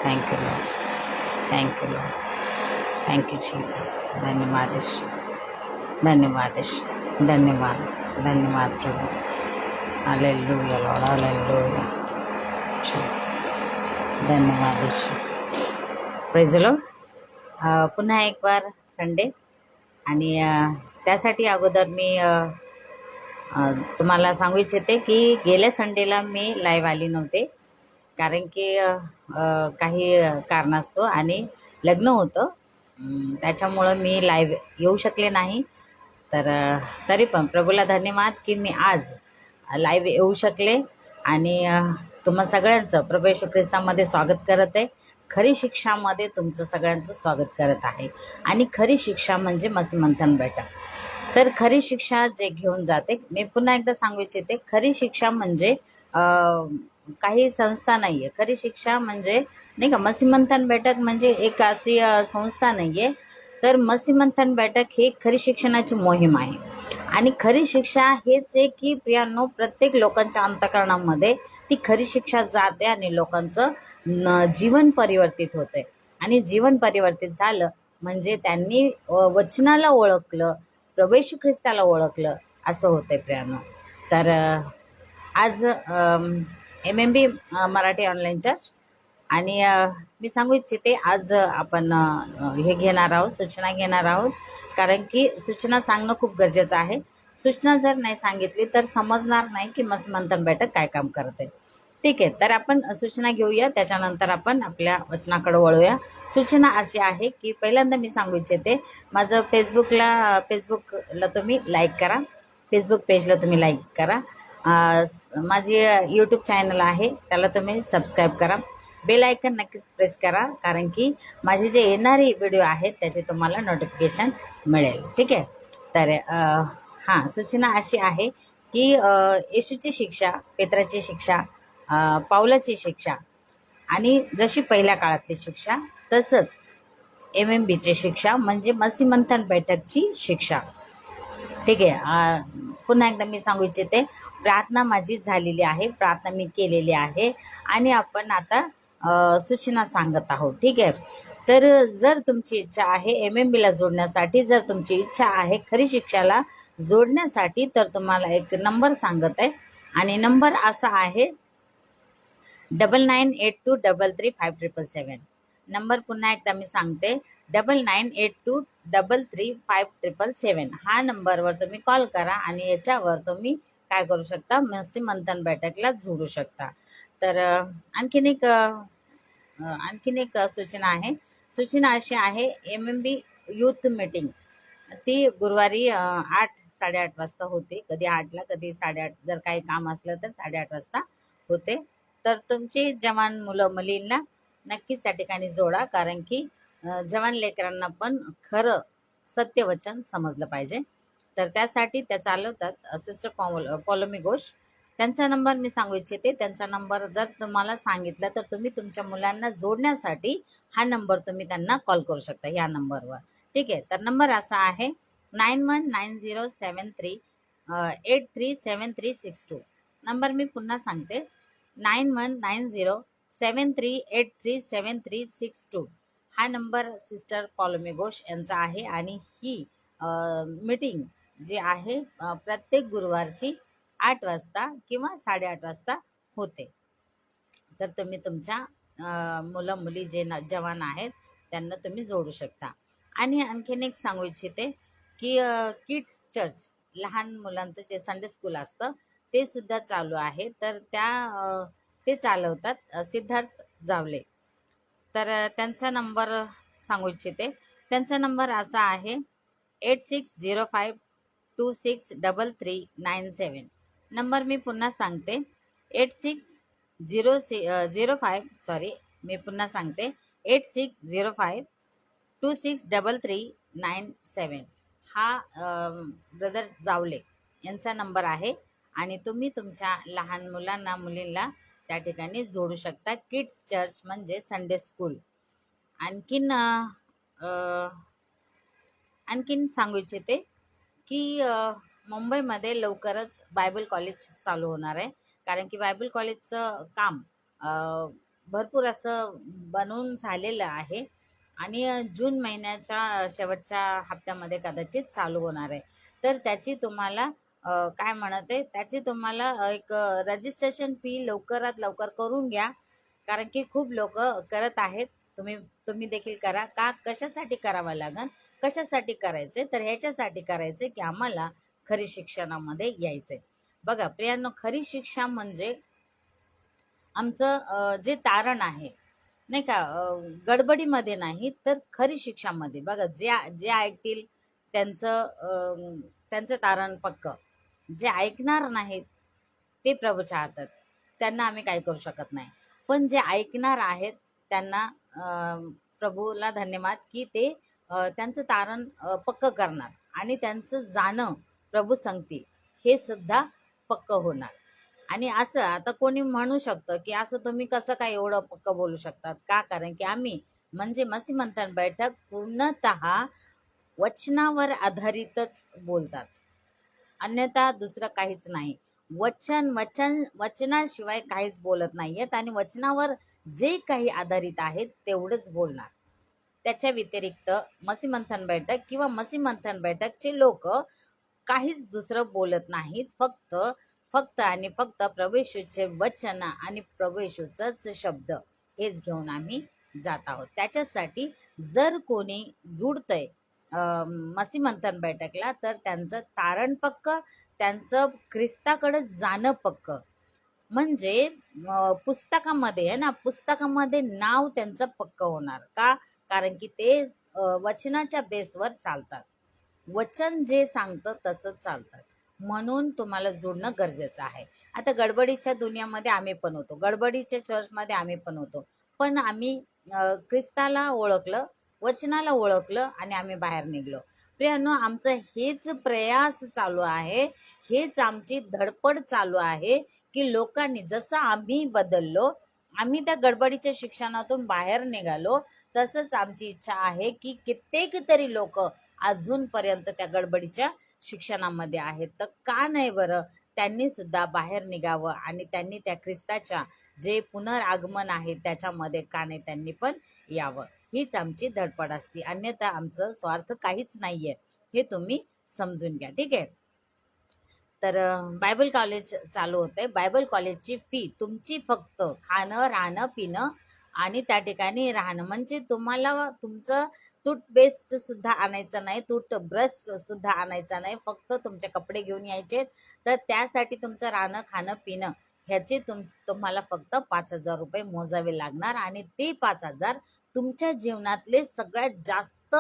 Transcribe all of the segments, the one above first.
Thank you Lord, thank you Lord, thank you Jesus. धन्यवाद यीशु, धन्यवाद यीशु, धन्यवाद, धन्यवाद प्रभु। हालेलुया लॉर्ड, हालेलुया जीसस, धन्यवाद यीशु। Praise the Lord. पुन्हा एक बार संडे आणि त्यासाठी अगोदर मी तुम्हाला सांगू इच्छिते की गेल्या संडेला मी लाईव्ह आली नव्हते, कारण की काही कारणास्तव आणि लग्न होतं, त्याच्यामुळं मी लाईव्ह येऊ शकले नाही। तर तरी पण प्रभूला धन्यवाद की मी आज लाईव्ह येऊ शकले आणि तुम्हा सगळ्यांचं प्रभू येशू ख्रिस्तामध्ये स्वागत करत आहे। खरी शिक्षामध्ये तुमचं सगळ्यांचं स्वागत करत आहे आणि खरी शिक्षा म्हणजे मसीह बैठक। तर खरी शिक्षा जे घेऊन जाते, मी पुन्हा एकदा सांगू इच्छिते, खरी शिक्षा म्हणजे काही संस्था नाही आहे। खरी शिक्षा म्हणजे नाही का, मसीह बैठक म्हणजे एक अशी संस्था नाही आहे, तर मसीह बैठक ही खरी शिक्षणाची मोहीम आहे। आणि खरी शिक्षा हेच आहे की प्रियांनो, प्रत्येक लोकांच्या अंतःकरणामध्ये ती खरी शिक्षा जाते आणि लोकांचं जीवन परिवर्तित होते। आणि जीवन परिवर्तित झालं म्हणजे त्यांनी वचनाला ओळखलं, प्रभू येशू ख्रिस्ताला ओळखलं, असं होतंय प्रियांनो। तर आज MMB मराठी ऑनलाईन चर्च आणि मी सांगू इच्छिते, आज आपण हे घेणार आहोत, सूचना घेणार आहोत, कारण की सूचना सांगणं खूप गरजेचं आहे। सूचना जर नाही सांगितली तर समजणार नाही की मसीह बैठक काय काम करते। ठीक आहे, तर आपण सूचना घेऊया, त्याच्यानंतर आपण आपल्या वचनाकडे वळूया। सूचना अशी आहे की पहिल्यांदा मी सांगू इच्छिते, माझं फेसबुकला तुम्ही लाईक करा, फेसबुक पेजला तुम्ही लाईक करा, माझी यूट्यूब चॅनल आहे त्याला तुम्ही सबस्क्राईब करा, बेल आयकन नक्कीच प्रेस करा, कारण की माझे जे येणारे व्हिडिओ आहेत त्याचे तुम्हाला नोटिफिकेशन मिळेल। ठीक आहे, तर हां, सूचना अशी आहे की येशूची शिक्षा, पेत्राची शिक्षा, पाऊलाची शिक्षा आणि जशी पहिल्या काळातली शिक्षा, तसंच MMBची शिक्षा म्हणजे मसीह बैठकची शिक्षा। ठीक आहे, पुन्हा एकदा मी सांगू इच्छिते, प्रार्थना माझी झालेली आहे, प्रार्थना मी केलेली आहे आणि आपण आता सूचना सांगत आहोत। ठीक आहे, तर जर तुमची इच्छा आहे MMBला जोडण्यासाठी, जर तुमची इच्छा आहे खरी शिक्षाला जोडण्यासाठी, तर तुम्हाला एक नंबर सांगत आहे आणि नंबर असा आहे 9982335777। नंबर पुन्हा एकदा मी सांगते, 9982335777। हा नंबरवर तुम्ही कॉल करा आणि याच्यावर तुम्ही काय करू शकता, मसीह बैठकला जोडू शकता। तर आणखीन एक सूचना आहे। सूचना अशी आहे, MMB यूथ मीटिंग ती गुरुवारी 8-8:30 वाजता होते, कधी 8ला कधी 8:30, जर काही काम असलं तर 8:30 वाजता होते। तर तुमची जवान मुलं मुलींना नक्कीच त्या ठिकाणी जोडा, कारण की जवान लेकरांना पण खरं सत्यवचन समजलं पाहिजे। तर त्यासाठी त्या चालवतात सिस्टर पॉलोमी घोष, त्यांचा नंबर मी सांगू इच्छिते। त्यांचा नंबर जर तुम्हाला सांगितलं तर तुम्ही तुमच्या मुलांना जोडण्यासाठी हा नंबर तुम्ही त्यांना कॉल करू शकता या नंबरवर। ठीक आहे, तर नंबर असा आहे 919073837362। नंबर मी पुन्हा सांगते, 919073837362। हा नंबर सिस्टर पॉलोमी घोष यांचा आहे आणि ही मीटिंग जी आहे प्रत्येक गुरुवारची 8 वाजता किंवा 8:30 वाजता होते। तर तुम्ही तुमच्या मुलं मुली जे जवान आहेत त्यांना तुम्ही जोडू शकता। आणि आणखीन एक सांगू इच्छिते की किड्स चर्च, लहान मुलांचं जे संडे स्कूल असतं ते सुद्धा चालू आहे, तर ते चालवतात सिद्धार्थ जावले। तर त्यांचा नंबर सांगू इच्छिते, त्यांचा नंबर असा आहे 8605263397। नंबर मी पुन्हा सांगते, 8605263397। हा ब्रदर जावले यांचा नंबर आहे आणि तुम्ही तुमच्या लहान मुलांना मुलींना त्या ठिकाणी जोडू शकता। किड्स चर्च म्हणजे संडे स्कूल। आणखीन सांगू इच्छिते की मुंबईमध्ये लवकरच बायबल कॉलेज चालू होणार आहे, कारण की बायबल कॉलेजचं काम भरपूर असं बनवून झालेलं आहे आणि जून महिन्याच्या शेवटच्या हप्त्यामध्ये कदाचित चालू होणार आहे. तर त्याची तुम्हाला काय म्हणत आहे, त्याची तुम्हाला एक रजिस्ट्रेशन फी लवकरात लवकर करून घ्या. कारण की खूप लोक करत आहेत. तुम्ही तुम्ही देखील करा. का कशासाठी करावं लागेल, कशासाठी करायचे, तर ह्याच्यासाठी करायचे की आम्हाला खरी शिक्षणामध्ये यायचंय. बघा प्रियांनो, खरी शिक्षा म्हणजे आमचं जे तारण आहे नाही का, गडबडीमध्ये नाही तर खरी शिक्षामध्ये. बघा जे जे ऐकतील त्यांचं तारण पक्क. जे ऐकणार नाहीत ते प्रभूच्या हातात, त्यांना आम्ही काही करू शकत नाही. पण जे ऐकणार आहेत त्यांना प्रभूला धन्यवाद की ते त्यांचं तारण पक्क करणार आणि त्यांचं जाणं प्रभू सांगतील हे सुद्धा पक्क होणार. आणि असं आता कोणी म्हणू शकतं की असं तुम्ही कसं काय एवढं पक्क बोलू शकतात का, कारण की आम्ही म्हणजे मसीह मंथन बैठक पूर्णतः वचनावर आधारितच बोलतात, अन्यथा दुसरं काहीच नाही. वचनाशिवाय काहीच बोलत नाहीयेत आणि वचनावर जे काही आधारित आहेत तेवढंच बोलणार. त्याच्या व्यतिरिक्त मसीह मंथन बैठक किंवा मसीह मंथन बैठकचे लोक काहीच दुसरं बोलत नाहीत. फक्त फक्त आणि फक्त प्रभू येशूचे वचन आणि प्रभू येशूचाच शब्द हेच घेऊन आम्ही जात आहोत. त्याच्यासाठी जर कोणी जुडतंय मसीह मंथन बैठकला तर त्यांचं तारण पक्क, त्यांचं ख्रिस्ताकडे जाणं पक्क. म्हणजे पुस्तकामध्ये आहे ना, पुस्तकामध्ये नाव त्यांचं पक्क होणार का, कारण की ते वचनाच्या बेसवर चालतात. वचन जे सांगतं तसंच चालतात. म्हणून तुम्हाला जोडणं गरजेचं आहे. आता गडबडीच्या दुनियामध्ये आम्ही पण होतो, गडबडीच्या चर्चमध्ये आम्ही पण होतो, पण आम्ही ख्रिस्ताला ओळखलं, वचनाला ओळखलं आणि आम्ही बाहेर निघलो. प्रियांनो, आमचं हेच प्रयास चालू आहे, हेच आमची धडपड चालू आहे की लोकांनी जसं आम्ही बदललो, आम्ही त्या गडबडीच्या शिक्षणातून बाहेर निघालो, तसंच आमची इच्छा आहे की कित्येक तरी लोक अजूनपर्यंत त्या गडबडीच्या शिक्षणामध्ये आहेत. तर का नाही बरं, त्यांनी सुद्धा बाहेर निघावं आणि त्यांनी त्या ख्रिस्ताच्या जे पुनरागमन आहे त्याच्यामध्ये का नाही त्यांनी पण यावं. हीच आमची धडपड असते, अन्यथा आमचं स्वार्थ काहीच नाहीये, हे तुम्ही समजून घ्या. ठीक आहे. तर बायबल कॉलेज चालू होतंय. बायबल कॉलेजची फी तुमची फक्त खाणं, राहणं, पिणं आणि त्या ठिकाणी राहणं. म्हणजे तुम्हाला तुमचं टूथपेस्ट सुद्धा आणायचं नाही, टूथब्रश सुद्धा आणायचा नाही, फक्त तुमचे कपडे घेऊन यायचे. तर त्यासाठी तुमचं राहणं, खाणं, पिणं ह्याचे तुम्हाला फक्त 5,000 रुपये मोजावे लागणार आणि ते 5,000 तुमच्या जीवनातले सगळ्यात जास्त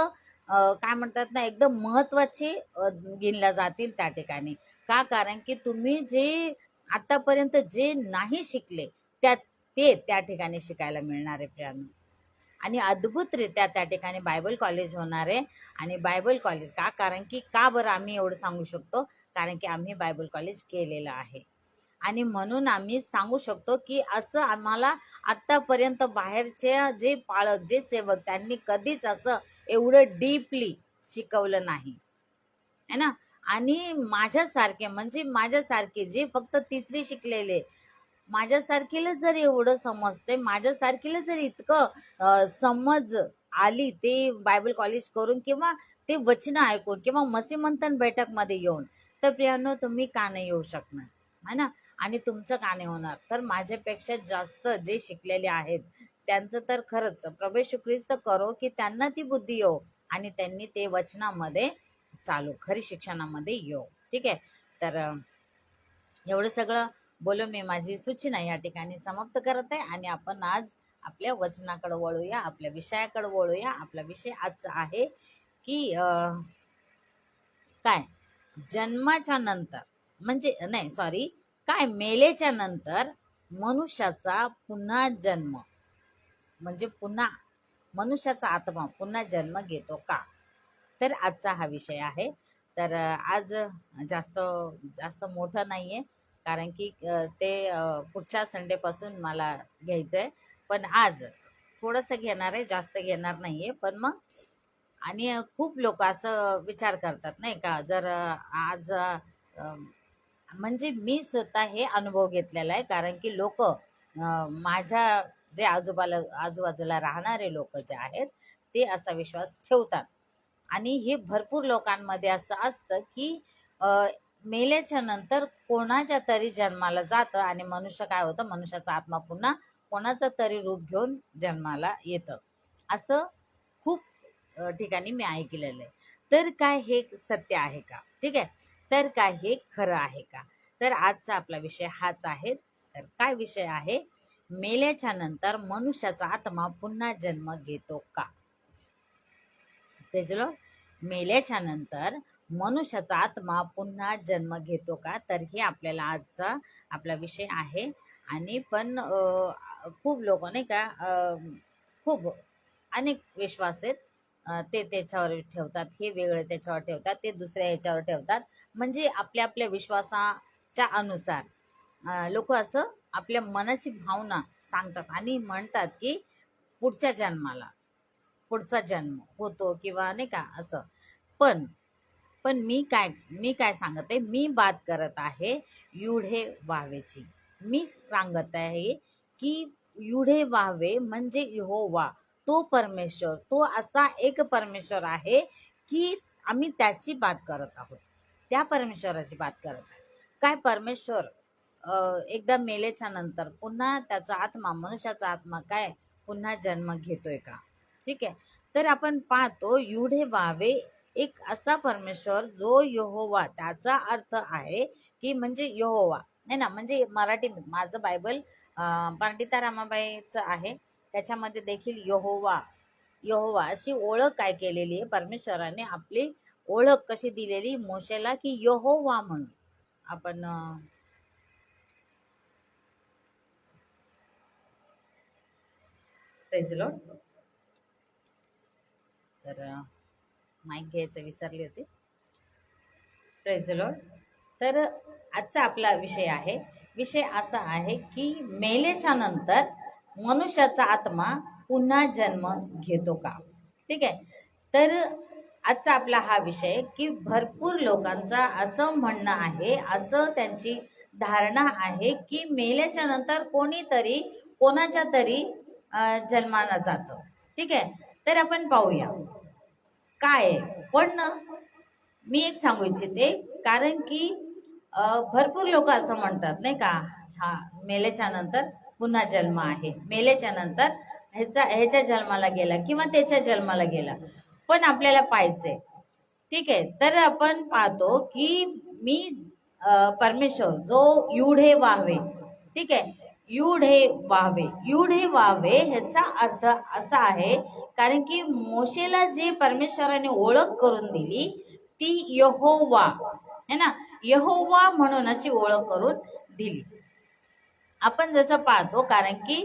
काय म्हणतात ना, एकदम महत्वाचे गिनल्या जातील त्या ठिकाणी. का, कारण की तुम्ही जे आतापर्यंत जे नाही शिकले ते त्या ठिकाणी शिकायला मिळणार आहे प्रियांनो. आणि अद्भुतरित्या त्या ठिकाणी बायबल कॉलेज होणार आहे. आणि बायबल कॉलेज का, कारण की का बरं आम्ही एवढं सांगू शकतो, कारण की आम्ही बायबल कॉलेज केलेलं आहे आणि म्हणून आम्ही सांगू शकतो की असं आम्हाला आतापर्यंत बाहेरचे जे पालक, जे सेवक, त्यांनी कधीच असं एवढं डीपली शिकवलं नाही, है ना. आणि माझ्यासारखे म्हणजे माझ्यासारखे जे फक्त तिसरी शिकलेले, माझ्यासारखीला जर एवढं समजते, माझ्यासारखीला जर इतकं समज आली ते बायबल कॉलेज करून किंवा ते वचन ऐकून किंवा मसीह मंथन बैठक मध्ये येऊन, तर प्रियांनो तुम्ही का नाही येऊ शकणार, है ना. आणि तुमचं का नाही होणार, तर माझ्यापेक्षा जास्त जे शिकलेले आहेत त्यांचं तर खरंच प्रभू येशू ख्रिस्त करो की त्यांना ती बुद्धी येऊ आणि त्यांनी ते वचनामध्ये चालू खरी शिक्षणामध्ये येऊ. ठीक आहे. तर एवढं सगळं बोलून मी माझी सूचना या ठिकाणी समाप्त करत आहे आणि आपण आज आपल्या वचनाकडे वळूया, आपल्या विषयाकडे वळूया. आपला विषय आजचा आहे की काय, जन्माच्या नंतर म्हणजे नाही सॉरी, काय मेलेच्या नंतर मनुष्याचा पुन्हा जन्म, म्हणजे पुन्हा मनुष्याचा आत्मा पुन्हा जन्म घेतो का, तर आजचा हा विषय आहे. तर आज जास्त जास्त मोठं नाहीये, कारण की ते पुढच्या संडेपासून मला घ्यायचं आहे. पण आज थोडंसं घेणार आहे, जास्त घेणार नाहीये. पण मग आणि खूप लोक असं विचार करतात नाही का, जर आज म्हणजे मी स्वतः हे अनुभव घेतलेला आहे, कारण की लोक माझ्या जे आजूबाजूला राहणारे लोक जे आहेत ते असा विश्वास ठेवतात. आणि हे भरपूर लोकांमध्ये असं असतं की मेल्याच्या नंतर कोणाच्या तरी जन्माला जातं आणि मनुष्य काय होतं, मनुष्याचा आत्मा पुन्हा कोणाचं तरी रूप घेऊन जन्माला येतं. असं खूप ठिकाणी मी ऐकलेलं आहे. तर काय हे सत्य आहे का? ठीक आहे. तर काय हे खरं आहे का? तर आजचा आपला विषय हाच आहे. तर काय विषय आहे? मेल्याच्या नंतर मनुष्याचा आत्मा पुन्हा जन्म घेतो का? तेजलो मेल्याच्या नंतर मनुष्याचा आत्मा पुन्हा जन्म घेतो का? तर हे आपल्याला आजचा आपला विषय आहे. आणि पण खूप लोक नाही का खूप अनेक विश्वास आहेत. ते त्याच्यावर ठेवतात, हे वेगळे त्याच्यावर ठेवतात, ते दुसऱ्या ह्याच्यावर ठेवतात. म्हणजे आपल्या आपल्या विश्वासाच्या अनुसार लोक असं आपल्या मनाची भावना सांगतात आणि म्हणतात की पुढच्या जन्माला पुढचा जन्म होतो किंवा नाही का असं. पण पण मी काय सांगत आहे, मी बात करत आहे युढे वाहवेची. मी सांगत आहे की युढे वाहवे म्हणजे यहोवा, तो परमेश्वर, तो असा एक परमेश्वर आहे की आम्ही त्याची बात करत आहोत, त्या परमेश्वराची बात करत आहे. काय परमेश्वर एकदा मेल्याच्या नंतर पुन्हा त्याचा आत्मा, मनुष्याचा आत्मा काय पुन्हा जन्म घेतोय का? ठीक आहे. तर आपण पाहतो युढे वाहवे एक असा परमेश्वर जो यहोवा, त्याचा अर्थ आहे की म्हणजे यहोवा नाही ना. म्हणजे मराठी माझं बायबल पंडिता रामाबाईचं आहे, त्याच्यामध्ये देखील यहोवा यहोवा अशी ओळख काय केलेली आहे, परमेश्वराने आपली ओळख कशी दिलेली मोशेला की यहोवा म्हणून. आपण प्रेज लॉर्ड. तर माईक घ्यायचं विसरले होते. Praise Lord. तर आजचा आपला विषय आहे, विषय असा आहे की मेल्याच्या नंतर मनुष्याचा आत्मा पुन्हा जन्म घेतो का? ठीक आहे. तर आजचा आपला हा विषय की भरपूर लोकांचा असं म्हणणं आहे, असं त्यांची धारणा आहे की मेल्याच्या नंतर कोणीतरी कोणाच्या तरी जन्माला जातं. ठीक आहे. तर आपण पाहूया काय आहे. पण मी एक सांगू इच्छिते, कारण की भरपूर लोक असं म्हणतात नाही का, हा मेल्याच्या नंतर पुन्हा जन्म आहे, मेल्याच्या नंतर ह्याच्या जन्माला गेला किंवा त्याच्या जन्माला गेला. पण आपल्याला पाहिजे, ठीक आहे. तर आपण पाहतो की मी परमेश्वर जो युढे वाहवे, ठीक आहे, युढे वाहवे ह्याचा अर्थ असा आहे, कारण की मोशेला जे परमेश्वराने ओळख करून दिली ती यहोवा है ना, यहोवा म्हणून अशी ओळख करून दिली. आपण जसं पाहतो, कारण की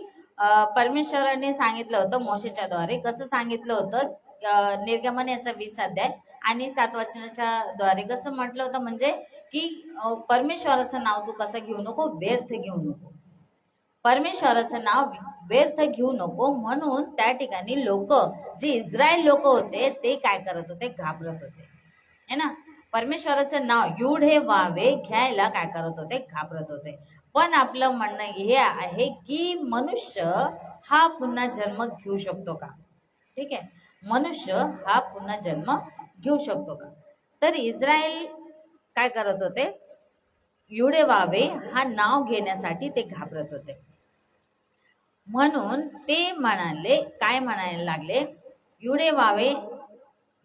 परमेश्वराने सांगितलं होतं मोशेच्या द्वारे, कसं सांगितलं होतं निर्गमन याचा 20 अध्याय आणि 7 वचनाच्या द्वारे कसं म्हटलं होतं, म्हणजे की परमेश्वराचं नाव तू कसं घेऊ नको, व्यर्थ घेऊ नको, परमेश्वराचं नाव व्यर्थ घेऊ नको. म्हणून त्या ठिकाणी लोक, जे इस्रायल लोक होते ते काय करत होते, घाबरत होते है ना. परमेश्वराचं नाव युढे वाहवे घ्यायला काय करत होते, घाबरत होते. पण आपलं म्हणणं हे आहे की मनुष्य हा पुन्हा जन्म घेऊ शकतो का? ठीक आहे, मनुष्य हा पुन्हा जन्म घेऊ शकतो का? तर इस्रायल काय करत होते, युढे वाहवे हा नाव घेण्यासाठी ते घाबरत होते. म्हणून ते म्हणाले, काय म्हणायला लागले, युढे वाहवे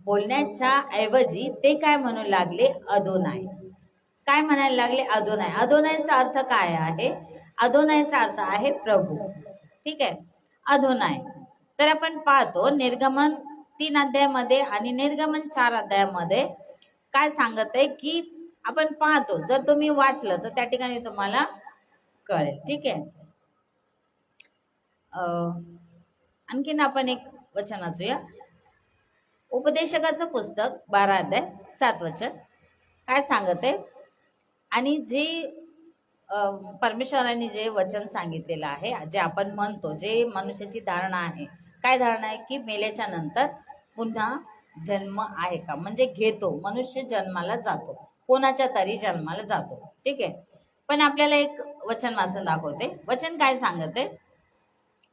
बोलण्याच्या ऐवजी ते काय म्हणू लागले, अदोनाय. काय म्हणायला लागले, अदोनाय. अदोनायचा अर्थ काय आहे, अदोनायचा अर्थ आहे प्रभू. ठीक आहे, अदोनाय. तर आपण पाहतो निर्गमन 3 अध्यायामध्ये आणि निर्गमन 4 अध्यायामध्ये काय सांगत आहे की आपण पाहतो, जर तुम्ही वाचलं तर त्या ठिकाणी तुम्हाला कळेल. ठीक आहे. आणखीन आपण एक वचन वाचूया. उपदेशकाचं पुस्तक 12 अध्याय 7 वचन काय सांगत आहे, आणि जे परमेश्वराने जे वचन सांगितलेलं आहे, जे आपण म्हणतो, जे मनुष्याची धारणा आहे, काय धारणा आहे की मेल्याच्या नंतर पुन्हा जन्म आहे का, म्हणजे घेतो, मनुष्य जन्माला जातो, कोणाच्या तरी जन्माला जातो. ठीक आहे. पण आपल्याला एक वचन वाचून दाखवते. वचन काय सांगत आहे,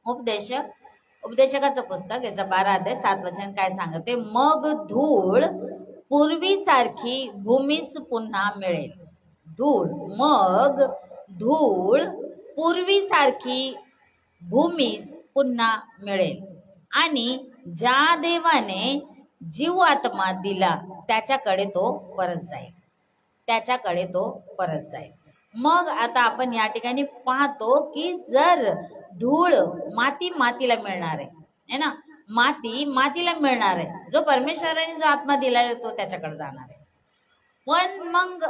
उपदेशकाचं पुस्तक याचा 12 अध्याय 7 वचन काय सांगते, मग धूळ पूर्वीसारखी भूमीस पुन्हा मिळेल. धूळ पूर्वीसारखी भूमीस पुन्हा मिळेल आणि ज्या देवाने जीव आत्मा दिला त्याच्याकडे तो परत जाईल. मग आता आपण या ठिकाणी पाहतो की जर धूळ मातीला मिळणार आहे ना, मातीला मिळणार आहे, जो परमेश्वराने जो आत्मा दिला तो त्याच्याकडे जाणार आहे. पण मग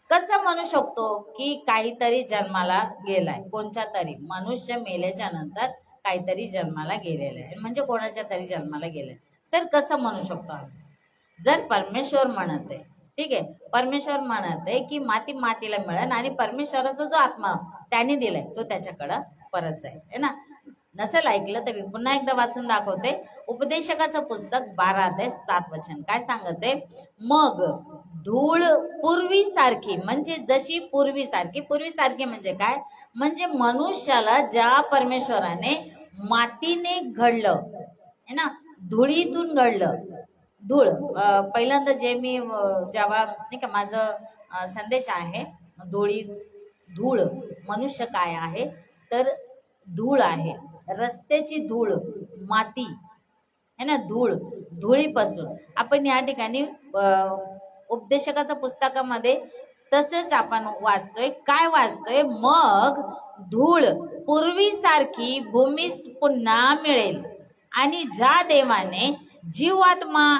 कसं म्हणू शकतो की काहीतरी जन्माला गेलाय, कोणत्या तरी मनुष्य मेल्याच्या नंतर काहीतरी जन्माला गेलेलं आहे, म्हणजे कोणाच्या तरी जन्माला गेलंय, तर कसं म्हणू शकतो आम्ही? जर परमेश्वर म्हणत आहे, ठीक आहे, परमेश्वर म्हणत आहे की मातीला मिळेल आणि परमेश्वराचा जो आत्मा त्याने दिलाय तो त्याच्याकडं परत जाईल, है ना. नसेल ऐकलं तर मी पुन्हा एकदा वाचून दाखवते. उपदेशकाचं पुस्तक 12 अध्याय 7 वचन काय सांगते, मग धूळ पूर्वीसारखी, म्हणजे जशी पूर्वीसारखी म्हणजे काय, म्हणजे मनुष्याला ज्या परमेश्वराने मातीने घडलं है ना, धुळीतून घडलं. धूळ पहिल्यांदा जे मी जेव्हा नाही का माझं संदेश आहे, धूळ मनुष्य काय आहे, तर धूळ आहे, रस्त्याची धूळ, माती है ना, धुळीपासून आपण या ठिकाणी उपदेशकाच्या पुस्तकामध्ये तसेच आपण वाचतोय, काय वाचतोय, मग धूळ पूर्वीसारखी भूमीस पुन्हा मिळेल आणि ज्या देवाने जीवात्मा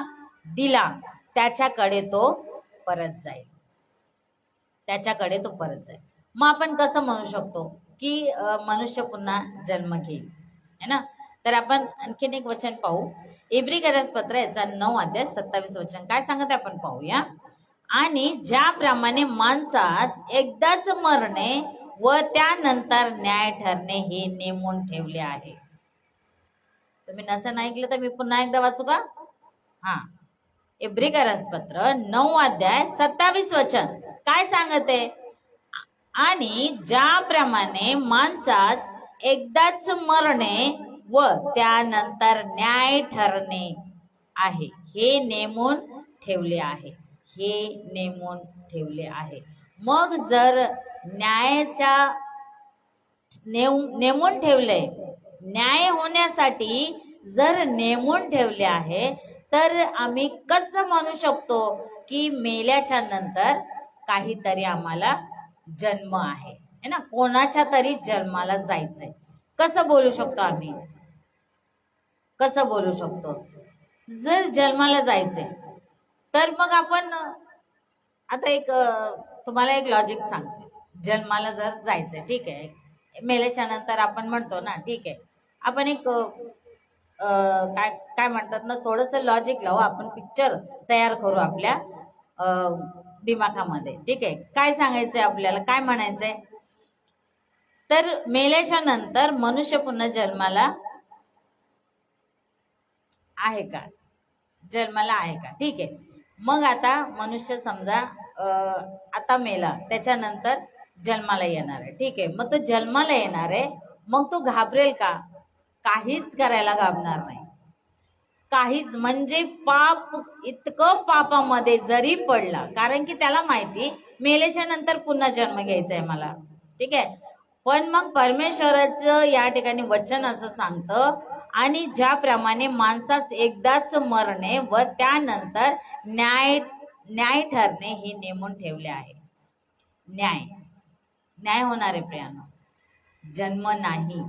दिला त्याच्याकडे तो परत जाईल. मग आपण कसं म्हणू शकतो की मनुष्य पुन्हा जन्म घेईल, है ना. तर आपण आणखीन एक वचन पाहू, इब्री पत्र याचा 9 अध्याय 27 वचन काय सांगत आपण पाहूया. आणि ज्याप्रमाणे माणसास एकदाच मरणे व त्यानंतर न्याय ठरणे हे नेमून ठेवले आहे. तुम्ही नसं ऐकलं तर मी पुन्हा एकदा वाचू का? हा, इब्री पत्र 9 अध्याय 27 वचन काय सांगते, आणि ज्याप्रमाणे माणसास एकदाच मरणे व त्यानंतर न्याय ठरणे आहे हे नेमून ठेवले आहे. मग जर न्यायाच्या नेमून ठेवले, न्याय होण्यासाठी जर नेमून ठेवले आहे, तर आम्ही कसं म्हणू शकतो की मेल्याच्या नंतर काहीतरी आम्हाला जन्म आहे, है ना, कोणाच्या तरी जन्माला जायचंय. कसं बोलू शकतो आम्ही? जर जन्माला जायचंय तर मग आपण आता एक तुम्हाला एक लॉजिक सांगते. जन्माला जर जायचंय, ठीक आहे, मेल्याच्या नंतर आपण म्हणतो ना, ठीक आहे, आपण एक काय म्हणतात ना, थोडस लॉजिक लावू, आपण पिक्चर तयार करू आपल्या दिमागामध्ये, ठीक आहे. काय सांगायचंय आपल्याला, काय म्हणायचंय, तर मेल्याच्या नंतर मनुष्य पुन्हा जन्माला आहे का? ठीक आहे. मग आता मनुष्य समजा आता मेला, त्याच्यानंतर जन्माला येणार आहे, ठीक आहे. मग तो जन्माला येणार आहे, मग तो घाबरेल का? काहीच करायला घाबरणार नाही, काहीच, म्हणजे इतकं पापामध्ये जरी पडला, कारण की त्याला माहिती मेल्याच्या नंतर पुन्हा जन्म घ्यायचा आहे मला, ठीक आहे. पण मग परमेश्वराचं या ठिकाणी वचन असं सांगतं, आणि ज्याप्रमाणे माणसास एकदाच मरणे व त्यानंतर न्याय ठरणे हे नेमून ठेवले आहे. न्याय होणार आहे प्रियानो, जन्म नाही,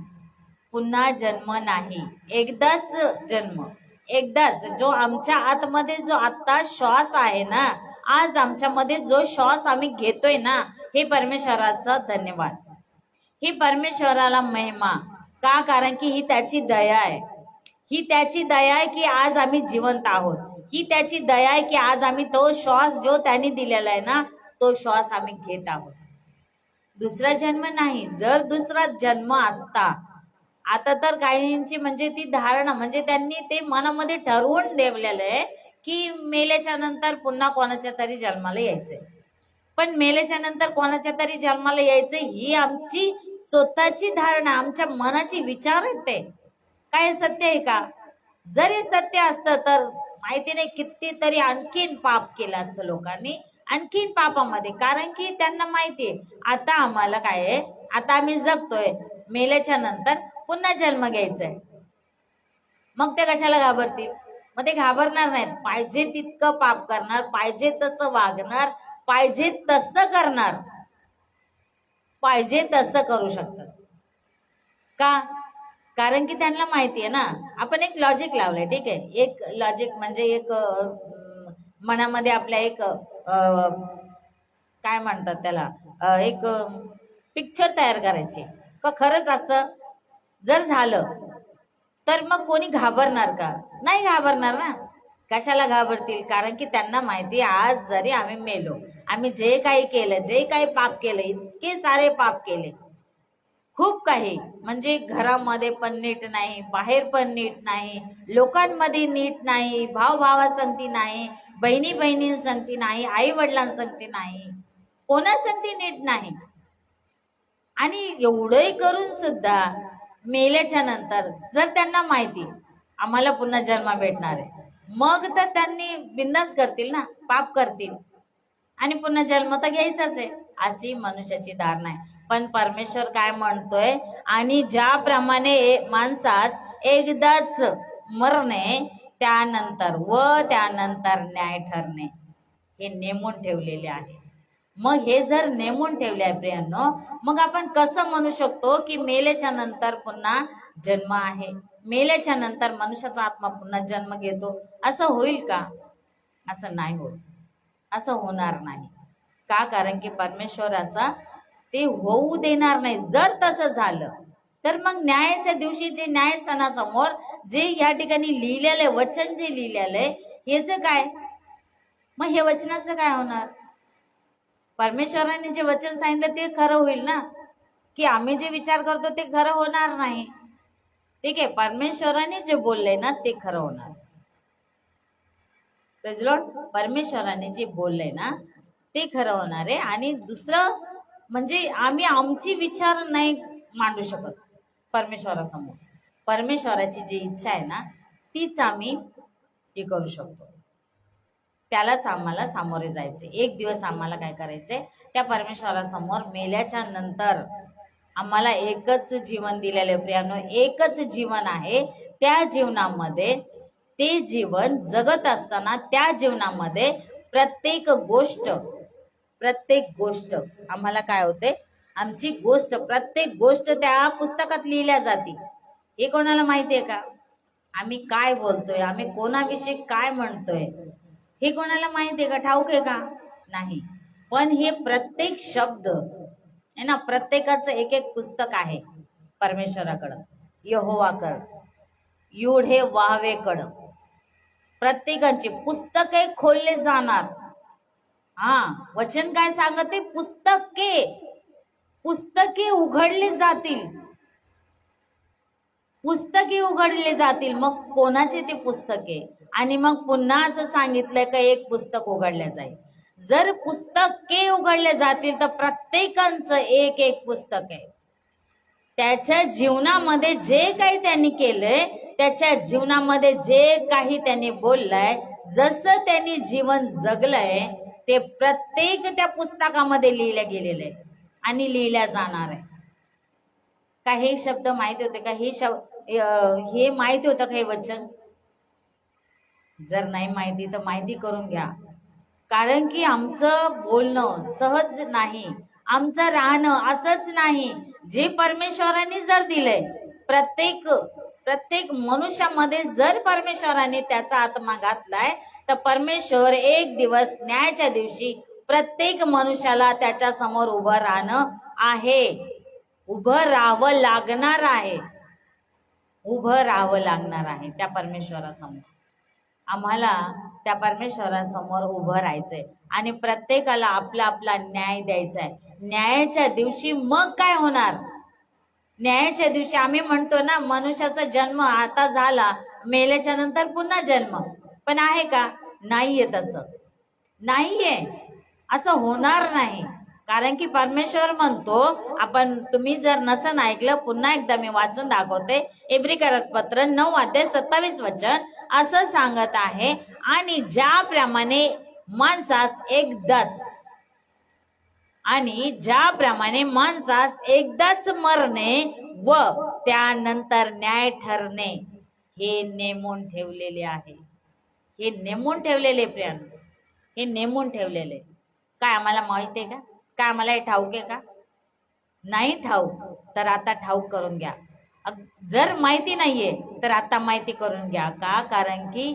पुन्हा जन्म नाही, एकदाच जन्म, एकदाच. जो आमच्या आतमध्ये जो आता श्वास आहे ना, आज आमच्यामध्ये जो श्वास आम्ही घेतोय ना, हे परमेश्वराचा धन्यवाद, ही परमेश्वराला महिमा का, कारण की ही त्याची दया आहे. की आज आम्ही जिवंत आहोत. ही त्याची दया आहे की आज आम्ही तो श्वास जो त्यांनी दिलेला आहे ना, तो श्वास आम्ही घेत आहोत. दुसरा जन्म नाही. जर दुसरा जन्म असता, आता तर काहींची म्हणजे ती धारणा, म्हणजे त्यांनी ते मनामध्ये ठरवून ठेवलेलं आहे की मेल्याच्या नंतर पुन्हा कोणाच्या तरी जन्माला यायचंय. पण मेल्याच्या नंतर कोणाच्या तरी जन्माला यायचंय ही आमची स्वतःची धारणा, आमच्या मनाची विचार आहेत ते काय हे सत्य आहे का? जर हे सत्य असतं तर माहिती नाही कितीतरी आणखीन पाप केलं असतं लोकांनी, आणखीन पापामध्ये. कारण की त्यांना माहितीये आता आम्हाला काय आहे, आता आम्ही जगतोय, मेल्याच्या नंतर पुन्हा जन्म घ्यायचा आहे. मग ते कशाला घाबरतील? मग ते घाबरणार नाहीत. पाहिजे तितकं पाप करणार, पाहिजे तसं वागणार, पाहिजे तसं करणार, पाहिजे तसं करू शकतात. का? कारण की त्यांना माहिती आहे ना. आपण एक लॉजिक लावलंय, ठीक आहे. एक लॉजिक म्हणजे एक मनामध्ये आपल्या एक काय म्हणतात त्याला, एक पिक्चर तयार करायची का खरंच असं जर झालं तर मग कोणी घाबरणार का? नाही घाबरणार ना. कशाला घाबरतील? कारण की त्यांना माहिती आज जरी आम्ही मेलो, आम्ही जे काही केलं, जे काही पाप केलं, इतके सारे पाप केले, खूप काही, म्हणजे घरामध्ये पण नीट नाही, बाहेर पण नीट नाही, लोकांमध्ये नीट नाही, भावासंगती नाही, बहिणी बहिणींसंगती नाही, आई वडिलांसंगती नाही, कोणासंगती नीट नाही. आणि एवढंही करून सुद्धा मेल्याच्या नंतर जर त्यांना माहिती आम्हाला पुन्हा जन्म भेटणार आहे, मग तर त्यांनी बिंदास करतील ना, पाप करतील आणि पुन्हा जन्म तर घ्यायचाच आहे, अशी मनुष्याची धारणा आहे. पण परमेश्वर काय म्हणतोय, आणि ज्याप्रमाणे माणसास एकदाच मरणे, त्यानंतर न्याय ठरणे, हे नेमून ठेवलेले आहे. मग हे जर नेमून ठेवले आहे प्रियांनो, मग आपण कसं म्हणू शकतो की मेल्याच्या नंतर पुन्हा जन्म आहे, मेल्याच्या नंतर मनुष्याचा आत्मा पुन्हा जन्म घेतो? असं होईल का? असं नाही होत, असं होणार नाही. का? कारण की परमेश्वर असा ते होऊ देणार नाही. जर तसं झालं तर मग न्यायाच्या दिवशी जे न्यायस्थानासमोर जे या ठिकाणी लिहिलेलं वचन जे लिहिलेलं आहे याचं काय? मग हे वचनाचं काय होणार? परमेश्वराने जे वचन सांगितलं ते खरं होईल ना, की आम्ही जे विचार करतो ते खरं होणार नाही. ठीक आहे, परमेश्वराने जे बोललंय ना ते खरं होणार. Praise Lord. परमेश्वराने जे बोललंय ना ते खरं होणार आहे. आणि दुसरं म्हणजे आम्ही आमची विचार नाही मांडू शकत परमेश्वरासमोर. परमेश्वराची जी इच्छा आहे ना तीच आम्ही हे करू शकतो, त्यालाच आम्हाला सामोरे जायचे. एक दिवस आम्हाला काय करायचंय, त्या परमेश्वरासमोर मेल्याच्या नंतर आम्हाला एकच जीवन दिलेलं आहे प्रियांनो, एकच जीवन आहे. त्या जीवनामध्ये ते जीवन जगत असताना त्या जीवनामध्ये प्रत्येक गोष्ट आम्हाला काय होते, आमची गोष्ट, प्रत्येक गोष्ट त्या पुस्तकात लिहिल्या जाते. हे कोणाला माहिती आहे का? आम्ही काय बोलतोय, आम्ही कोणाविषयी काय म्हणतोय, हे कोणाला माहिती आहे का? ठाऊक आहे का? नाही. पण हे प्रत्येक शब्द आहे ना, प्रत्येकाचं एक एक पुस्तक आहे परमेश्वराकडं, यहोवाकडं, युढे वाहवेकडं. प्रत्येकाचे पुस्तके खोलले जाणार. वचन काय सांगते? पुस्तके उघडले जातील, पुस्तके उघडले जातील. मग कोणाचे ते पुस्तके? आणि मग पुन्हा असं सांगितलंय का एक पुस्तक उघडलं जाईल. जर पुस्तके उघडले जातील तर प्रत्येकाचं एक एक पुस्तक आहे. त्याच्या जीवनामध्ये जे काही त्यांनी केलंय, त्याच्या जीवनामध्ये जे काही त्यांनी बोललंय, जसं त्यांनी जीवन जगलंय ते प्रत्येक त्या पुस्तकामध्ये लिहिलं गेलेलं आहे आणि लिहिल्या जाणार आहे. का हे शब्द माहिती होते का? हे माहिती होतं का हे वचन? जर नाही माहिती तर माहिती करून घ्या. कारण की आमचं बोलणं सहज नाही, आमचं राहणं असंच नाही. जे परमेश्वराने जर दिलंय, प्रत्येक मनुष्यामध्ये जर परमेश्वराने त्याचा आत्मा घातलाय, तर परमेश्वर एक दिवस न्यायाच्या दिवशी प्रत्येक मनुष्याला त्याच्या समोर उभं राहणं आहे, उभं राहावं लागणार आहे, उभं राहावं लागणार आहे त्या परमेश्वरासमोर. आम्हाला त्या परमेश्वरासमोर उभं राहायचंय आणि प्रत्येकाला आपला आपला न्याय द्यायचा आहे. न्यायाच्या दिवशी मग काय होणार? न्यायाच्या दिवशी आम्ही म्हणतो ना, मनुष्याचा जन्म आता झाला, मेल्याच्या नंतर पुन्हा जन्म. पण आहे का? नाहीये, तसं नाहीये, असं होणार नाही. कारण की परमेश्वर म्हणतो, आपण तुम्ही जर नसन ऐकलं, पुन्हा एकदा मी वाचून दाखवते. इब्रिकरस पत्र 9:27 असं सांगत आहे, आणि ज्याप्रमाणे माणसास एकदाच मरणे व त्यानंतर न्याय ठरणे हे नेमून ठेवलेले आहे. हे नेमून ठेवलेले प्रियांनो, हे नेमून ठेवलेले. काय आम्हाला माहिती आहे का? काय आम्हाला हे ठाऊक आहे का? नाही ठाऊक तर आता ठाऊक करून घ्या. जर माहिती नाहीये तर आता माहिती करून घ्या. का? कारण की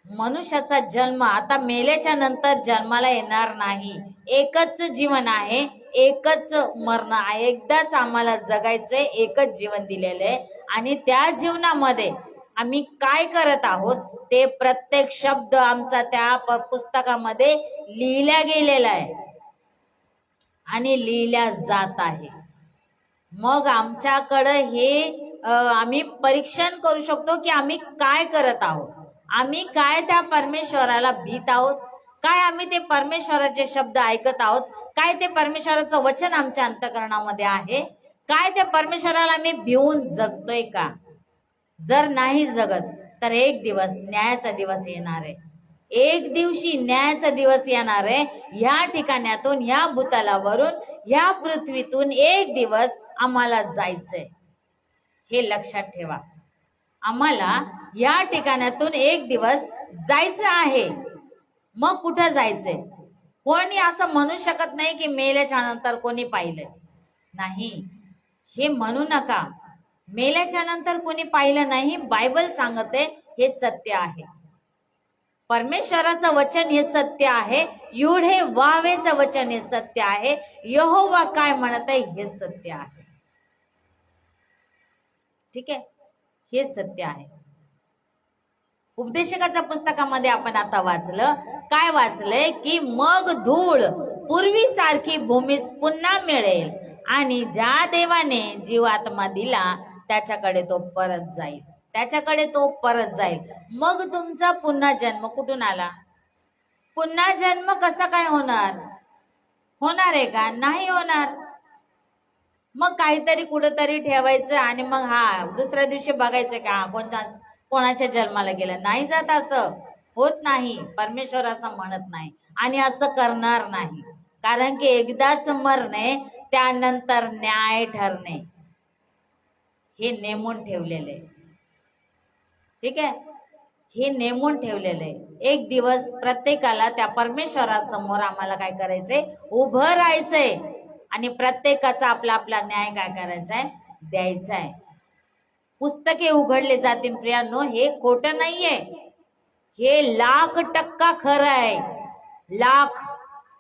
मनुष्याचा जन्म आता मेल्याच्या नंतर जन्माला येणार नाही. एकच जीवन आहे, एकच मरण आहे. एकदाच आम्हाला जगायचंय, एकच जीवन दिलेलं आहे, आणि त्या जीवनामध्ये आम्ही काय करत आहोत ते प्रत्येक शब्द आमचा त्या पुस्तकामध्ये लिहिल्या गेलेला आहे आणि लिहिल्या जात आहे. मग आमच्याकडे हे आम्ही परीक्षण करू शकतो की आम्ही काय करत आहोत. आम्ही काय त्या परमेश्वराला भीत आहोत, काय आम्ही ते परमेश्वराचे शब्द ऐकत आहोत, काय ते परमेश्वराचं वचन आमच्या अंतःकरणामध्ये आहे, काय त्या परमेश्वराला आम्ही भिवून जगतोय का? जर नाही जगत तर एक दिवस न्यायाचा दिवस येणार आहे. एक दिवशी न्यायाचा दिवस येणार आहे. ह्या ठिकाणातून, ह्या भूतलावरून, ह्या पृथ्वीतून एक दिवस आम्हाला जायचंय. हे लक्षात ठेवा. आम्हाला या ठिकाणातून एक दिवस जायचं आहे. मग कुठं जायचंय? कोणी असं म्हणू शकत नाही की मेल्याच्या नंतर कोणी पाहिलंय. नाही, हे म्हणू नका. मेल्याच्या नंतर कोणी पाहिलं नाही. बायबल सांगते हे सत्य आहे. परमेश्वराचं वचन हे सत्य आहे. युढे वावेचं वचन हे सत्य आहे. यहोवा काय म्हणत आहे हे सत्य आहे. ठीक आहे, हे सत्य आहे. उपदेशकाच्या पुस्तकामध्ये आपण आता वाचलं, काय वाचलंय की मग धूळ पूर्वीसारखी भूमीस पुन्हा मिळेल, आणि ज्या देवाने जीवात्मा दिला त्याच्याकडे तो परत जाईल. त्याच्याकडे तो परत जाईल. मग तुमचा पुन्हा जन्म कुठून आला? पुन्हा जन्म कसा काय होणार? होणार आहे का? नाही होणार. मग काहीतरी कुठेतरी ठेवायचं आणि मग दुसऱ्या दिवशी बघायचं का कोणाच्या जन्माला गेलं. नाही जात, असं होत नाही. परमेश्वर असं म्हणत नाही आणि असं करणार नाही. कारण की एकदाच मरणे, त्यानंतर न्याय ठरणे हे नेमून ठेवलेले. ठीक आहे, हे नेमून ठेवलेले. एक दिवस प्रत्येकाला त्या परमेश्वरासमोर आम्हाला काय करायचंय? उभं राहायचंय, आणि प्रत्येकाचा आपला आपला न्याय काय करायचाय? द्यायचा आहे. पुस्तके उघडले जातील प्रियांनो, हे खोटं नाहीये. हे 1,00,000% खरं आहे.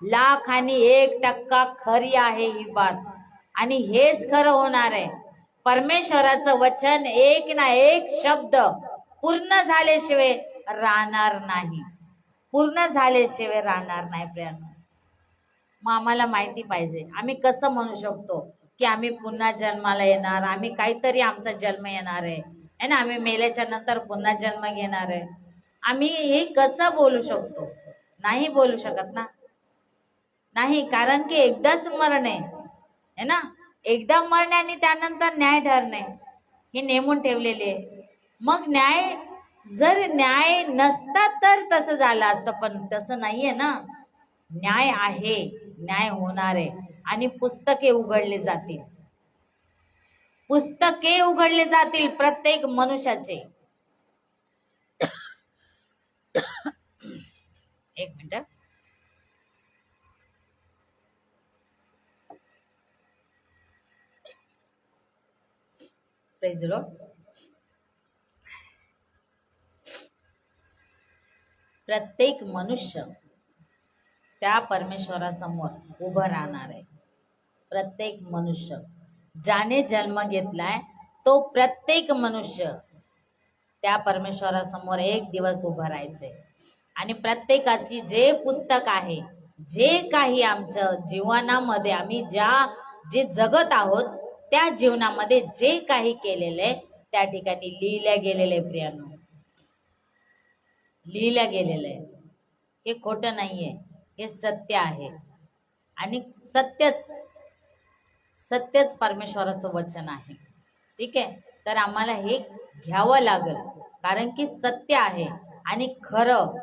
लाख आणि 1% खरी आहे ही बात, आणि हेच खरं होणार आहे. परमेश्वराचं वचन एक ना एक शब्द पूर्ण झाल्याशिवाय राहणार नाही. पूर्ण झाल्याशिवाय राहणार नाही प्रियांनो. मग आम्हाला माहिती पाहिजे, आम्ही कसं म्हणू शकतो की आम्ही पुन्हा जन्माला येणार, आम्ही काहीतरी आमचा जन्म येणार आहे ना, आम्ही मेल्याच्या नंतर पुन्हा जन्म घेणार आहे. आम्ही हे कसं बोलू शकतो? नाही बोलू शकत ना. नाही, कारण की एकदाच मरणे आहे ना, एकदा मरणे आणि त्यानंतर न्याय ठरणे हे नेमून ठेवलेले. मग जर न्याय नसता तर तसं झालं असतं, पण तसं नाहीये ना. न्याय आहे, न्याय होणार आहे, आणि पुस्तके उघडले जातील. पुस्तके उघडले जातील प्रत्येक मनुष्याचे. एक मिनिट. Praise the Lord. प्रत्येक मनुष्य त्या परमेश्वरासमोर उभं राहणार आहे. प्रत्येक मनुष्य ज्याने जन्म घेतलाय तो प्रत्येक मनुष्य त्या परमेश्वरासमोर एक दिवस उभं राहायचंय. आणि प्रत्येकाची जे पुस्तक आहे, जे काही आमचं जीवनामध्ये आम्ही जे जगत आहोत त्या जीवनामध्ये जे काही केलेले त्या ठिकाणी लिहिल्या गेलेले प्रियांनो, लिहिल्या गेलेलं आहे. हे खोटं नाहीये, हे सत्य आहे. आणि सत्यच सत्यच परमेश्वराचं वचन आहे. ठीक आहे, तर आम्हाला हे घ्यावं लागेल, कारण की सत्य आहे आणि खरं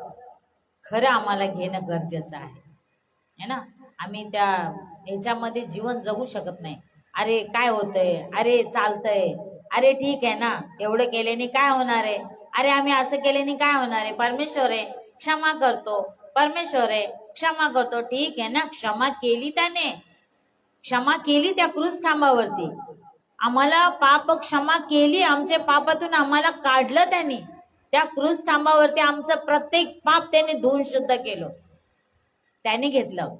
खरं आम्हाला घेणं गरजेचं आहे ना. आम्ही त्या ह्याच्यामध्ये जीवन जगू शकत नाही. अरे काय होतंय, अरे चालतंय, अरे ठीक आहे ना, एवढं केल्याने काय होणार आहे, अरे आम्ही असं केल्याने काय होणार आहे, परमेश्वर आहे क्षमा करतो, परमेश्वर आहे क्षमा करतो. ठीक आहे ना, क्षमा केली त्याने, क्षमा केली त्या क्रूस खांबावरती, आम्हाला पाप क्षमा केली, आमच्या पापातून आम्हाला काढलं त्यांनी त्या क्रूस खांबावरती. आमचं प्रत्येक पाप त्याने धुवून शुद्ध केलं, त्याने घेतलं.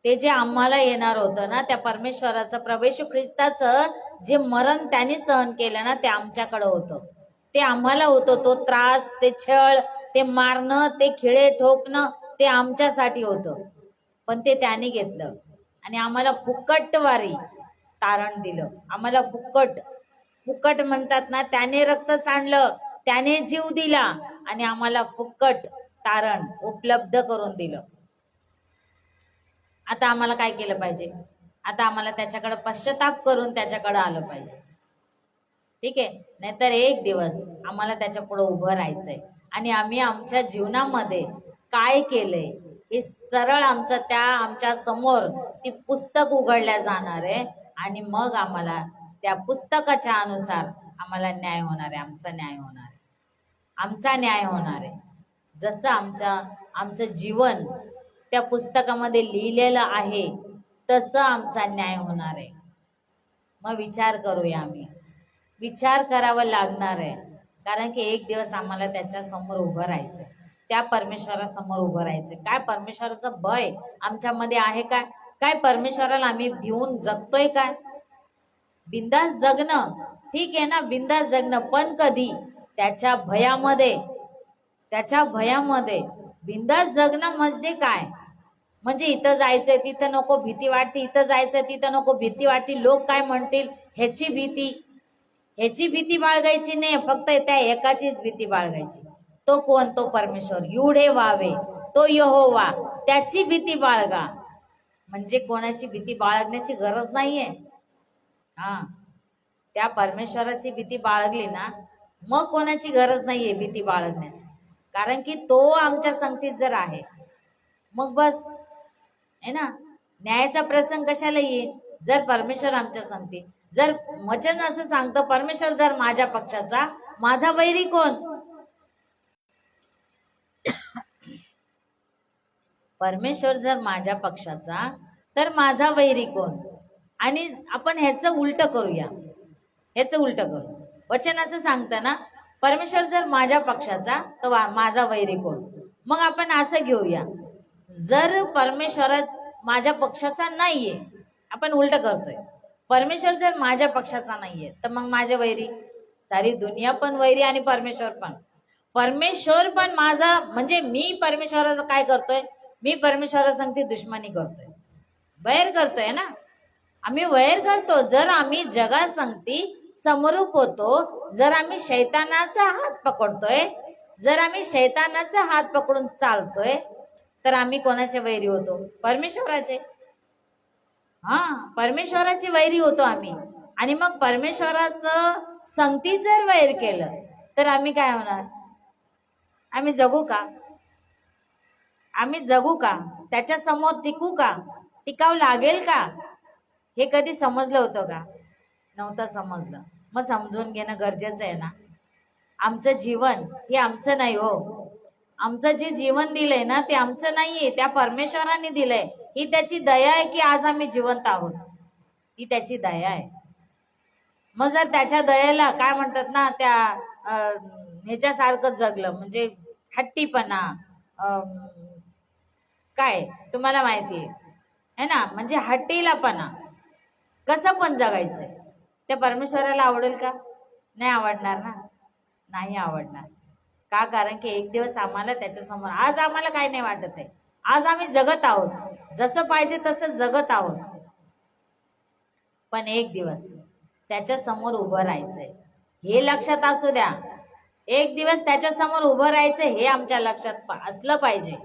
ते जे आम्हाला येणार होतं ना, त्या परमेश्वराचं प्रभू येशू ख्रिस्ताचं जे मरण त्यांनी सहन केलं ना, ते आमच्याकडे होतं, ते आम्हाला होतं. तो त्रास, ते छळ, ते मारणं, ते खिळे ठोकणं, ते आमच्यासाठी होतं, पण ते त्याने घेतलं आणि आम्हाला फुकट वारी तारण दिलं. आम्हाला फुकट, फुकट म्हणतात ना, त्याने रक्त सांडलं, त्याने जीव दिला आणि आम्हाला फुकट तारण उपलब्ध करून दिलं. आता आम्हाला काय केलं पाहिजे? आता आम्हाला त्याच्याकडे पश्चाताप करून त्याच्याकडे आलं पाहिजे. ठीक आहे, नाहीतर एक दिवस आम्हाला त्याच्या पुढे उभं राहायचंय आणि आम्ही आमच्या जीवनामध्ये काय केलंय हे सरळ आमच्या समोर ती पुस्तक उघडल्या जाणार आहे आणि मग आम्हाला त्या पुस्तकाच्या अनुसार आम्हाला न्याय होणार आहे, आमचा न्याय होणार आहे, आमचा न्याय होणार आहे. जसं आमचं जीवन त्या पुस्तकामध्ये लिहिलेलं आहे तसं आमचा न्याय होणार आहे. मग विचार करूया, आम्ही विचार करावा लागणार आहे, कारण की एक दिवस आम्हाला त्याच्या समोर उभं राहायचं, त्या परमेश्वरासमोर उभं राहायचं. काय परमेश्वराचं भय आमच्यामध्ये आहे काय? काय परमेश्वराला आम्ही भिवून जगतोय काय? बिंदास जगणं ठीक आहे ना, बिंदास जगणं, पण कधी त्याच्या भयामध्ये, त्याच्या भयामध्ये बिंदास जगणं म्हणजे काय? म्हणजे इथं जायचंय तिथं नको भीती वाटते, इथं जायचंय तिथं नको भीती वाटते, लोक काय म्हणतील ह्याची भीती, ह्याची भीती बाळगायची नाही, फक्त त्या एकाचीच भीती बाळगायची. तो कोण? तो परमेश्वर. युढे व्हावे तो यहोवा, त्याची भीती बाळगा. म्हणजे कोणाची भीती बाळगण्याची गरज नाहीये. हा, त्या परमेश्वराची भीती बाळगली ना, मग कोणाची गरज नाहीये भीती बाळगण्याची, कारण की तो आमच्या संगतीत जर आहे मग बस आहे ना. न्यायाचा प्रसंग कशाला येईल जर परमेश्वर आमच्या संगतीत, जर वचन असं सांगतं परमेश्वर जर माझ्या पक्षाचा, माझा वैरी कोण? परमेश्वर जर माझ्या पक्षाचा तर माझा वैरी कोण? आणि आपण ह्याचं उलट करूया, ह्याचं उलट करू. वचन असं सांगतं ना, परमेश्वर जर माझ्या पक्षाचा तर माझा वैरी कोण? मग आपण असं घेऊया, जर परमेश्वर माझ्या पक्षाचा नाहीये, आपण उलट करतोय, परमेश्वर जर माझ्या पक्षाचा नाहीये तर मग माझे वैरी, सारी दुनिया पण वैरी आणि परमेश्वर पण. परमेश्वर पण माझा, म्हणजे मी परमेश्वराचं काय करतोय? मी परमेश्वरा सांगते दुश्मनी करतोय, वैर करतोय ना, आम्ही वैर करतो. जर आम्ही जगा सांगती समरूप होतो, जर आम्ही शैतानाचा हात पकडतोय, जर आम्ही शैतानाचा हात पकडून चालतोय, तर आम्ही कोणाचे वैरी होतो? परमेश्वराचे. हा, परमेश्वराची वैरी होतो आम्ही. आणि मग परमेश्वराचं संगती जर वैर केलं तर आम्ही काय होणार? आम्ही जगू का? आम्ही जगू का? त्याच्या समोर टिकू का? टिकावं लागेल का? हे कधी समजलं होतं का? नव्हतं समजलं. मग समजून घेणं गरजेचं आहे ना. आमचं जीवन हे आमचं नाही हो, आमचं जे जीवन दिलंय ना ते आमचं नाहीये, त्या परमेश्वराने दिलंय. ही त्याची दया आहे की आज आम्ही जिवंत आहोत, ही त्याची दया आहे. मग जर त्याच्या दयेला काय म्हणतात ना, त्या ह्याच्यासारखं जगलं म्हणजे हट्टीपणा, काय तुम्हाला माहितीये है ना, म्हणजे हट्टीलापणा, कसं पण जगायचंय, त्या परमेश्वराला आवडेल का? नाही आवडणार ना, नाही आवडणार. का? कारण की एक दिवस आम्हाला त्याच्यासमोर, आज आम्हाला काय नाही वाटत आहे, आज आम्ही जगत आहोत, जसं पाहिजे तसं जगत आहोत, पण एक दिवस त्याच्या समोर उभं राहायचंय, हे लक्षात असू द्या. एक दिवस त्याच्या समोर उभं राहायचं हे आमच्या लक्षात असलं पाहिजे,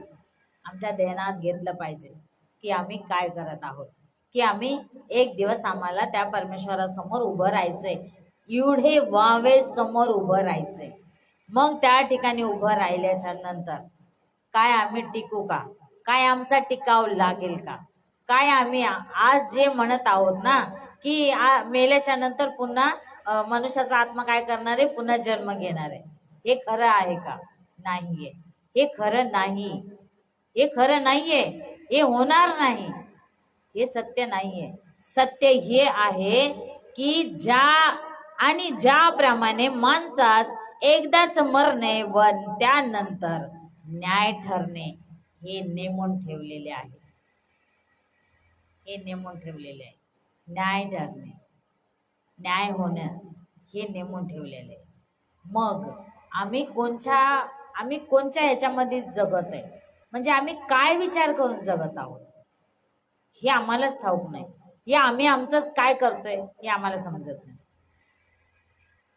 आमच्या ध्यानात घेतलं पाहिजे की आम्ही काय करत आहोत, की आम्ही एक दिवस आम्हाला त्या परमेश्वरासमोर उभं राहायचंय, एवढे वावे समोर उभं राहायचंय. मग त्या ठिकाणी उभं राहिल्याच्या नंतर काय आम्ही टिकू का, काय आमचा टिकाव लागेल का, काय आम्ही आज जे म्हणत आहोत ना की मेल्याच्या नंतर पुन्हा मनुष्याचा आत्मा काय करणार आहे, पुन्हा जन्म घेणार आहे, हे खरं आहे का? नाहीये. हे खरं नाही, हे खरं नाहीये, हे होणार नाही, हे सत्य नाहीये. सत्य हे आहे की ज्याप्रमाणे माणसास एकदाच मरणे व त्यानंतर न्याय ठरणे हे नेमून ठेवलेले आहे. हे नेमून ठेवलेले आहे. न्याय ठरणे, न्याय होणं हे नेमून ठेवलेले. मग आम्ही कोणच्या ह्याच्यामध्ये जगत आहे, म्हणजे आम्ही काय विचार करून जगत आहोत हे आम्हालाच ठाऊक नाही. हे आम्ही आमचंच काय करतोय हे आम्हाला समजत नाही.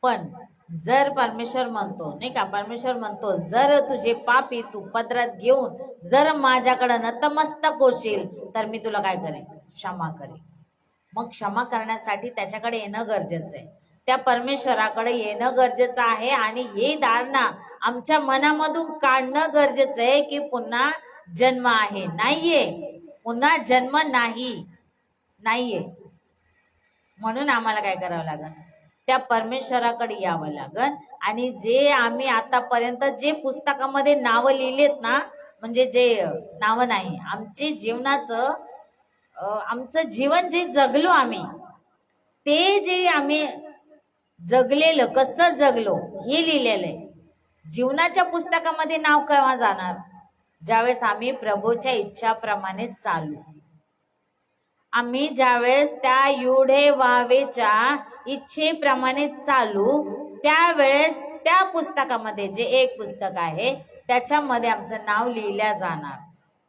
पण जर परमेश्वर म्हणतो नाही का, परमेश्वर म्हणतो जर तुझे पापी तू पदरात घेऊन जर माझ्याकडे नतमस्तक होशील तर मी तुला काय करेन, क्षमा करेन. मग क्षमा करण्यासाठी त्याच्याकडे येणं गरजेचं आहे, त्या परमेश्वराकडे येणं गरजेचं आहे. आणि ही धारणा आमच्या मनामधून काढणं गरजेचं आहे की पुन्हा जन्म आहे, नाहीये, पुन्हा जन्म नाहीये. म्हणून आम्हाला काय करावं लागेल, त्या परमेश्वराकडे यावं लागेल. आणि जे आम्ही आतापर्यंत जे पुस्तकामध्ये नावं लिहिलेत ना, म्हणजे जे नावं नाही, आमचे जीवनाचं आमचं जीवन जे जगलो आम्ही, ते जे आम्ही जगलेलं कसं जगलो हे लिहिलेलं आहे. जीवनाच्या पुस्तकामध्ये नाव केव्हा जाणार, ज्यावेळेस आम्ही प्रभूच्या इच्छाप्रमाणे चालू. आम्ही ज्यावेळेस त्या युढे वावेच्या इच्छेप्रमाणे चालू, त्यावेळेस त्या पुस्तकामध्ये जे एक पुस्तक आहे त्याच्यामध्ये आमचं नाव लिहिल्या जाणार.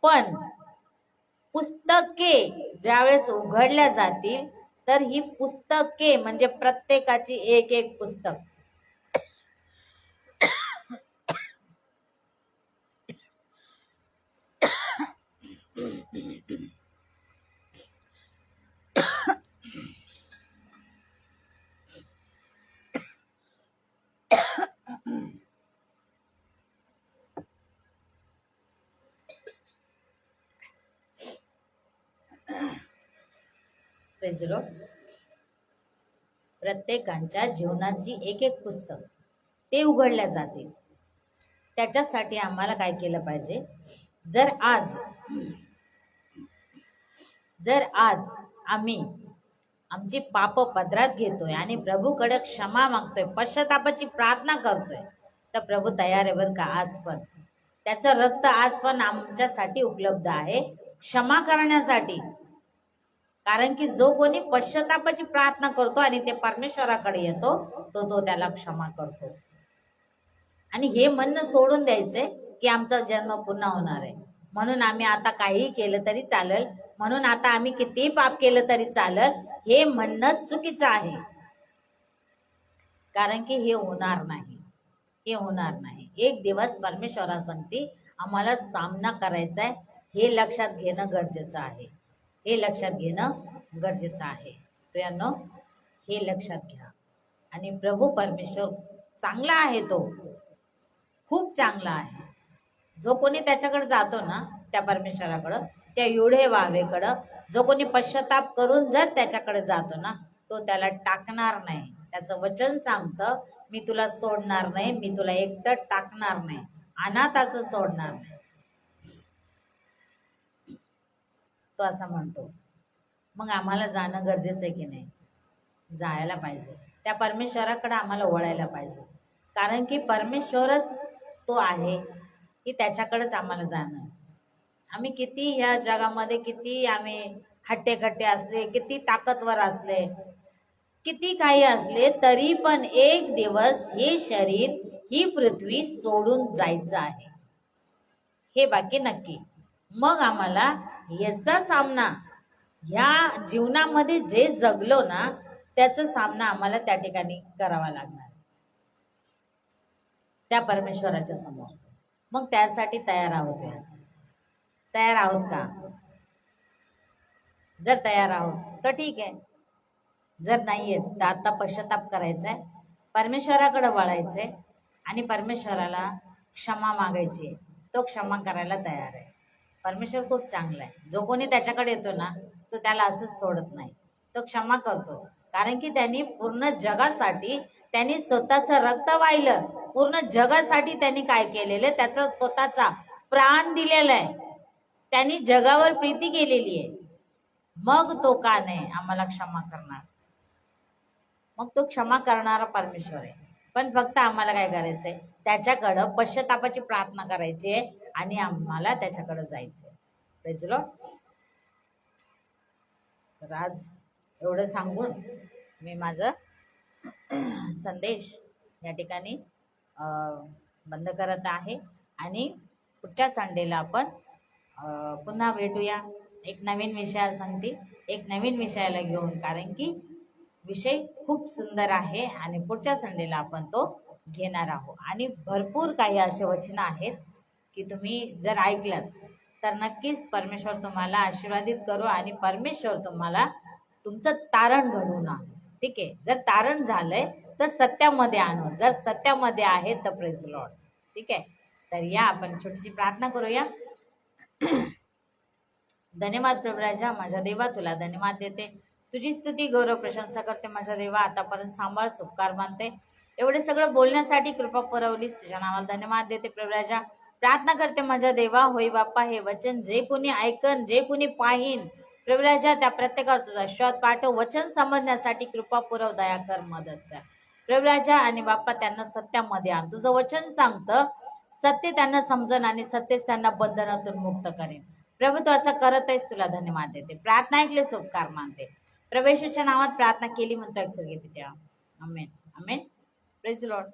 पण पुस्तके ज्यावेळेस उघडल्या जातील तर ही पुस्तके म्हणजे प्रत्येकाची एक एक पुस्तक प्रत्येकाच्या जीवनाची एक एक पुस्तक ते उघडल्या जातील. त्याच्यासाठी आम्हाला काय केलं पाहिजे, जर आज आम्ही आमची पाप पदरात घेतोय आणि प्रभूकडे क्षमा मागतोय, पश्चातापाची प्रार्थना करतोय, तर प्रभू तयार आहे बरं का. आज पण त्याचं रक्त आज पण आमच्यासाठी उपलब्ध आहे क्षमा करण्यासाठी. कारण की जो कोणी पश्चातापाची प्रार्थना करतो आणि ते परमेश्वराकडे येतो तो त्याला क्षमा करतो. आणि हे म्हणणं सोडून द्यायचंय की आमचा जन्म पुन्हा होणार आहे, म्हणून आम्ही आता काहीही केलं तरी चालेल, म्हणून आता आम्ही कितीही पाप केलं तरी चालेल, हे म्हणणं चुकीचं आहे. कारण की हे होणार नाही, हे होणार नाही. एक दिवस परमेश्वरासंगती आम्हाला सामना करायचा आहे, हे लक्षात घेणं गरजेचं आहे. हे लक्षात घेणं गरजेचं आहे प्रियांनो, हे लक्षात घ्या. आणि प्रभू परमेश्वर चांगला आहे, तो खूप चांगला आहे. जो कोणी त्याच्याकडे जातो ना, त्या परमेश्वराकडं, त्या युढे वावेकडं जो कोणी पश्चाताप करून जर त्याच्याकडे जातो ना, तो त्याला टाकणार नाही. त्याचं वचन सांगतं, मी तुला सोडणार नाही, मी तुला एकटं टाकणार नाही, अनाथ असं सोडणार नाही, तो असं म्हणतो. मग आम्हाला जाणं गरजेचं आहे की नाही, जायला पाहिजे. त्या परमेश्वराकडे आम्हाला वळायला पाहिजे. कारण की परमेश्वरच तो आहे की त्याच्याकडेच आम्हाला जाणं. आम्ही किती ह्या जगामध्ये किती आम्ही हट्टेकट्टे असले, किती ताकदवर असले, किती काही असले, तरी पण एक दिवस हे शरीर, ही पृथ्वी सोडून जायचं आहे, हे बाकी नक्की. मग आम्हाला याचा सामना, ह्या जीवनामध्ये जे जगलो ना त्याचा सामना आम्हाला त्या ठिकाणी करावा लागणार, त्या परमेश्वराच्या समोर. मग त्यासाठी तयार आहोत का? जर तयार आहोत तर ठीक आहे, जर नाहीये तर आता पश्चाताप करायचा आहे, परमेश्वराकडे वळायचंय आणि परमेश्वराला क्षमा मागायची आहे. तो क्षमा करायला तयार आहे. परमेश्वर खूप चांगला आहे. जो कोणी त्याच्याकडे येतो ना तो त्याला असंच सोडत नाही, तो क्षमा करतो. कारण की त्यांनी पूर्ण जगासाठी त्यांनी स्वतःचं रक्त वाहिलं, पूर्ण जगासाठी त्यांनी काय केलेलं, त्याचा स्वतःचा प्राण दिलेला आहे, त्यांनी जगावर प्रीती केलेली आहे. मग तो का नाही आम्हाला क्षमा करणार? मग तो क्षमा करणारा परमेश्वर आहे. पण फक्त आम्हाला काय करायचंय, त्याच्याकडं पश्चातापाची प्रार्थना करायची आहे आणि आम्हाला त्याच्याकडे जायचंय. Praise the Lord. तर आज एवढं सांगून मी माझं संदेश या ठिकाणी बंद करत आहे आणि पुढच्या संडेला आपण पुन्हा भेटूया एक नवीन विषयासंगती, एक नवीन विषयाला घेऊन. कारण की विषय खूप सुंदर आहे आणि पुढच्या संडेला आपण तो घेणार आहोत. आणि भरपूर काही असे वचन आहेत की तुम्ही जर ऐकलं तर नक्कीच परमेश्वर तुम्हाला आशीर्वादित करू आणि परमेश्वर तुम्हाला तुमचं तारण घडवून आणू. ठीक आहे, जर तारण झालंय तर सत्यामध्ये आणू, जर सत्यामध्ये आहे तर प्रेज लॉर्ड. ठीक आहे, तर या आपण छोटीशी प्रार्थना करूया. धन्यवाद प्रभू राजा, माझ्या देवा तुला धन्यवाद देते, तुझी स्तुती गौरव प्रशंसा करते माझ्या देवा. आतापर्यंत सांभाळ उपकार मानते, एवढे सगळं बोलण्यासाठी कृपा पुरवलीस, तुझ्या नावाला धन्यवाद देते प्रभू राजा. प्रार्थना करते माझ्या देवा, होई बाप्पा हे वचन जे कोणी ऐकन, जे कोणी पाहीन प्रभू राजा, त्या प्रत्येकावर तुझा शोध पाठव, वचन समजण्यासाठी कृपा पुरव, दया कर, मदत कर प्रभू राजा. आणि बाप्पा त्यांना सत्यामध्ये आण, तुझं वचन सांगतं सत्य त्यांना समजन आणि सत्यच त्यांना बंधनातून मुक्त करेन. प्रभू तू असं करत आहेस, तुला धन्यवाद देते, प्रार्थना ऐकले उपकार मानते, प्रभूच्या नावात प्रार्थना केली म्हणतो एक स्वर्गीय पित्या, amen amen. Praise the Lord.